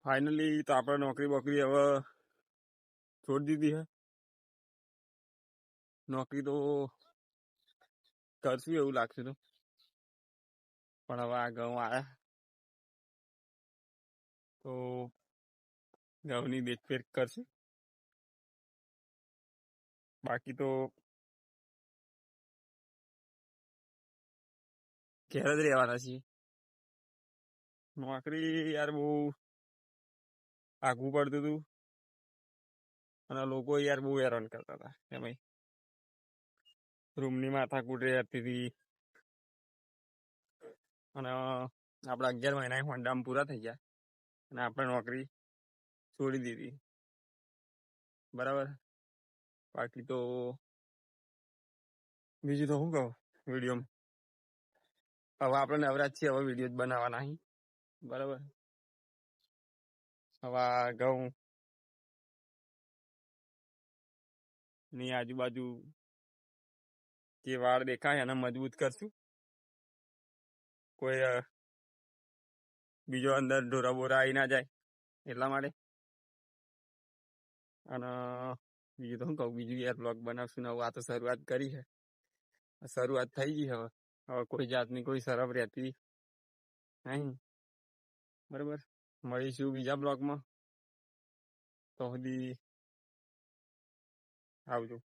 Finally તો આપણે નોકરી બોકરી હવે છોડી દીધી છે. નોકરી તો કરશું એવું લાગશે તો, પણ હવે આ ઘઉં આવ્યા તો ઘઉંની દેખરેખ કરશે. બાકી તો ઘેર જ રહેવાના છીએ. નોકરી યાર બહુ આગવું પડતું હતું અને લોકો યાર બહુ હેરાન કરતા હતા. એમાં રૂમની માથાકૂટ રહેતી હતી અને આપણા 11 મહિના હોન્ડામાં પૂરા થઈ ગયા અને આપણે નોકરી છોડી દીધી. બરાબર. બાકી તો બીજું તો શું કહું વિડીયોમાં, હવે આપણે નવરાજ છીએ, હવે વિડીયો જ બનાવવાના નહીં. બરાબર. હવે ઘઉં ની આજુબાજુ જે વાળ દેખાય એને મજબૂત કરશું. કોઈ બીજો અંદર ઢોરા બોરા આવી ના જાય એટલા માટે. અને બીજું તો શું કહું, બીજું યાર બ્લોગ બનાવશું ને. આ તો શરૂઆત કરી છે, શરૂઆત થઈ ગઈ. હવે કોઈ જાતની કોઈ શરમ રહેતી નહીં. બરાબર. મળીશું બીજા બ્લોગમાં. તો સુધી આવજો.